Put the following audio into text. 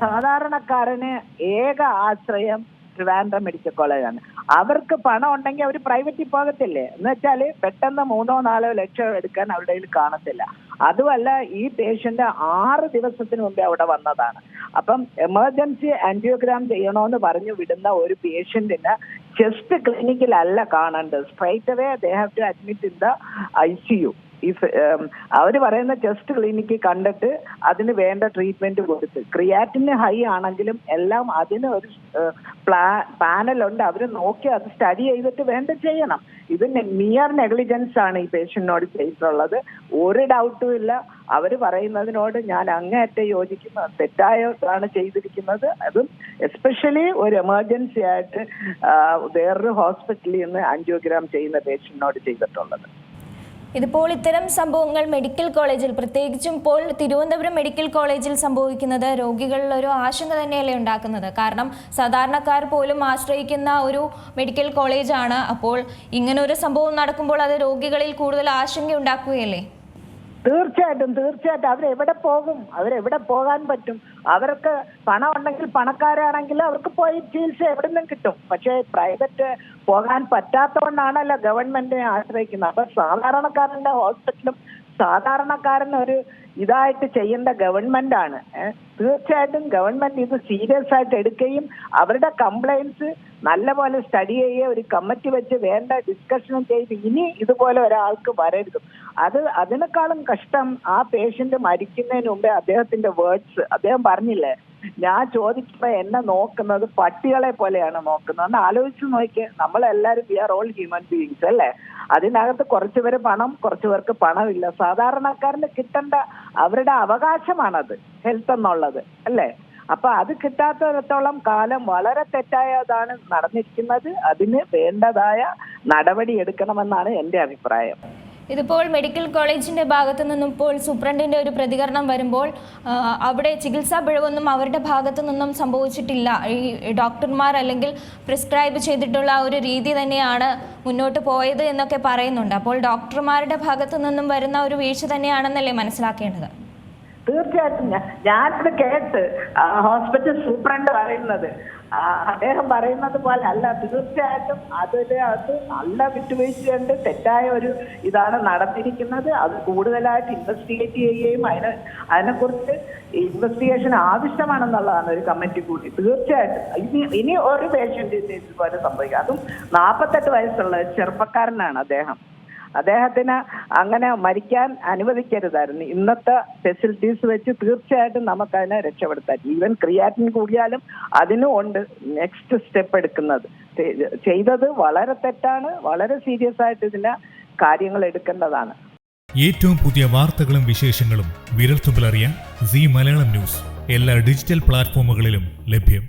സാധാരണക്കാരന് ഏക ആശ്രയം ട്രിവാൻഡ്രം മെഡിക്കൽ കോളേജാണ്. അവർക്ക് പണം ഉണ്ടെങ്കിൽ അവർ പ്രൈവറ്റിൽ പോകത്തില്ലേ? എന്ന് വെച്ചാൽ പെട്ടെന്ന് 3-4 ലക്ഷം എടുക്കാൻ അവരുടെ കയ്യിൽ കാണത്തില്ല. അതുമല്ല, ഈ പേഷ്യന്റ് 6 ദിവസത്തിന് മുമ്പേ അവിടെ വന്നതാണ്. അപ്പം എമർജൻസി ആൻജിയോഗ്രാം ചെയ്യണമെന്ന് പറഞ്ഞു വിടുന്ന ഒരു പേഷ്യന്റിന് ചെസ്റ്റ് ക്ലിനിക്കിലല്ല കാണേണ്ടത്. Straight away they have to admit in the ICU. അവർ പറയുന്ന ചെസ്റ്റ് ക്ലിനിക്കിൽ കണ്ടിട്ട് അതിന് വേണ്ട ട്രീറ്റ്മെന്റ് കൊടുത്ത്, ക്രിയാറ്റിന് ഹൈ ആണെങ്കിലും എല്ലാം അതിന് ഒരു പാനലുണ്ട്. അവർ നോക്കി അത് സ്റ്റഡി ചെയ്തിട്ട് വേണ്ട ചെയ്യണം. ഇത് നിയർ നെഗ്ലിജൻസ് ആണ് ഈ പേഷ്യന്റിനോട് ചെയ്തിട്ടുള്ളത്. ഒരു ഡൗട്ടും ഇല്ല. അവർ പറയുന്നതിനോട് ഞാൻ അങ്ങേയറ്റം യോജിക്കുന്നു. തെറ്റായാണ് ചെയ്തിരിക്കുന്നത്. അതും എസ്പെഷ്യലി ഒരു എമർജൻസി ആയിട്ട് വേറൊരു ഹോസ്പിറ്റലിൽ നിന്ന് ആൻജിയോഗ്രാം ചെയ്യുന്ന പേഷ്യന്റിനോട് ചെയ്തിട്ടുള്ളത്. ഇതിപ്പോൾ ഇത്തരം സംഭവങ്ങൾ മെഡിക്കൽ കോളേജിൽ, പ്രത്യേകിച്ചും ഇപ്പോൾ തിരുവനന്തപുരം മെഡിക്കൽ കോളേജിൽ സംഭവിക്കുന്നത് രോഗികളിൽ ഒരു ആശങ്ക തന്നെയല്ലേ ഉണ്ടാക്കുന്നത്? കാരണം സാധാരണക്കാർ പോലും ആശ്രയിക്കുന്ന ഒരു മെഡിക്കൽ കോളേജാണ്. അപ്പോൾ ഇങ്ങനൊരു സംഭവം നടക്കുമ്പോൾ അത് രോഗികളിൽ കൂടുതൽ ആശങ്ക ഉണ്ടാക്കുകയല്ലേ? തീർച്ചയായിട്ടും. അവരെവിടെ പോകും? അവരെവിടെ പോകാൻ പറ്റും? അവർക്ക് പണം ഉണ്ടെങ്കിൽ, പണക്കാരാണെങ്കിൽ അവർക്ക് പോയി ചികിത്സ എവിടെ നിന്നും കിട്ടും. പക്ഷേ പ്രൈവറ്റ് പോകാൻ പറ്റാത്തതുകൊണ്ടാണല്ലോ ഗവൺമെന്റിനെ ആശ്രയിക്കുന്നത്. അപ്പൊ സാധാരണക്കാരന്റെ ഹോസ്പിറ്റലും സാധാരണക്കാരൻ ഒരു ഇതായിട്ട് ചെയ്യേണ്ട ഗവൺമെന്റ് ആണ്. തീർച്ചയായിട്ടും ഗവൺമെന്റ് ഇത് സീരിയസ് ആയിട്ട് എടുക്കുകയും അവരുടെ കംപ്ലൈൻസ് നല്ലപോലെ സ്റ്റഡി ചെയ്യുകയും ഒരു കമ്മിറ്റി വെച്ച് വേണ്ട ഡിസ്കഷനും ചെയ്ത് ഇനി ഇതുപോലെ ഒരാൾക്ക് വരരുത്. അതിനേക്കാളും കഷ്ടം ആ പേഷ്യന്റ് മരിക്കുന്നതിന് മുമ്പേ അദ്ദേഹത്തിന്റെ വേർഡ്സ്, അദ്ദേഹം പറഞ്ഞില്ലേ, ഞാൻ ചോദിക്കുമ്പോ എന്നെ നോക്കുന്നത് പട്ടികളെ പോലെയാണ് നോക്കുന്നത്. ഒന്ന് ആലോചിച്ച് നോക്കിയേ. നമ്മളെല്ലാരും we are all human beings അല്ലേ? അതിനകത്ത് കുറച്ചു പേര് പണം, കുറച്ചു പേർക്ക് പണമില്ല. സാധാരണക്കാരന് കിട്ടേണ്ട അവരുടെ അവകാശമാണത്, ഹെൽത്ത് എന്നുള്ളത് അല്ലേ? അപ്പൊ അത് കിട്ടാത്തിടത്തോളം കാലം വളരെ തെറ്റായതാണ് നടന്നിരിക്കുന്നത്. അതിന് വേണ്ടതായ നടപടി എടുക്കണമെന്നാണ് എൻ്റെ അഭിപ്രായം. ഇതിപ്പോൾ മെഡിക്കൽ കോളേജിന്റെ ഭാഗത്തു നിന്നും ഇപ്പോൾ സൂപ്രണ്ടിന്റെ ഒരു പ്രതികരണം വരുമ്പോൾ അവിടെ ചികിത്സാ പിഴവൊന്നും അവരുടെ ഭാഗത്തു നിന്നും സംഭവിച്ചിട്ടില്ല. ഈ ഡോക്ടർമാർ അല്ലെങ്കിൽ പ്രിസ്ക്രൈബ് ചെയ്തിട്ടുള്ള ഒരു രീതി തന്നെയാണ് മുന്നോട്ട് പോയത് എന്നൊക്കെ പറയുന്നുണ്ട്. അപ്പോൾ ഡോക്ടർമാരുടെ ഭാഗത്തു നിന്നും വരുന്ന ഒരു വീഴ്ച തന്നെയാണെന്നല്ലേ മനസ്സിലാക്കേണ്ടത്? തീർച്ചയായിട്ടും. ഞാനത് കേട്ട് ഹോസ്പിറ്റൽ സൂപ്രണ്ട് പറയുന്നത്, അദ്ദേഹം പറയുന്നത് പോലെ അല്ല. തീർച്ചയായിട്ടും അത് നല്ല വിട്ടുവീഴ്ചയുണ്ട്. തെറ്റായ ഒരു ഇതാണ് നടന്നിരിക്കുന്നത്. അത് കൂടുതലായിട്ട് ഇൻവെസ്റ്റിഗേറ്റ് ചെയ്യുകയും അതിനെക്കുറിച്ച് ഇൻവെസ്റ്റിഗേഷൻ ആവശ്യമാണെന്നുള്ളതാണ് ഒരു കമ്മിറ്റി കൂടി. തീർച്ചയായിട്ടും ഇനി ഒരു പേഷ്യന്റ് ഇതുപോലെ സംഭവിക്കും. അതും 48 വയസ്സുള്ള ചെറുപ്പക്കാരനാണ് അദ്ദേഹം. അദ്ദേഹത്തിന് അങ്ങനെ മരിക്കാൻ അനുവദിക്കരുതായിരുന്നു. ഇന്നത്തെ ഫെസിലിറ്റീസ് വെച്ച് തീർച്ചയായിട്ടും നമുക്കതിനെ രക്ഷപ്പെടുത്താൻ. ഈവൻ ക്രിയാറ്റിൻ കൂടിയാലും അതിനും ഉണ്ട് നെക്സ്റ്റ് സ്റ്റെപ്പ് എടുക്കുന്നത്. ചെയ്തത് വളരെ തെറ്റാണ്. വളരെ സീരിയസ് ആയിട്ട് ഇതിന് കാര്യങ്ങൾ എടുക്കേണ്ടതാണ്. ഏറ്റവും പുതിയ വാർത്തകളും വിശേഷങ്ങളും വിരൽത്തുമ്പിലറിയാൻ സീ മലയാളം ന്യൂസ് എല്ലാ ഡിജിറ്റൽ പ്ലാറ്റ്ഫോമുകളിലും ലഭ്യം.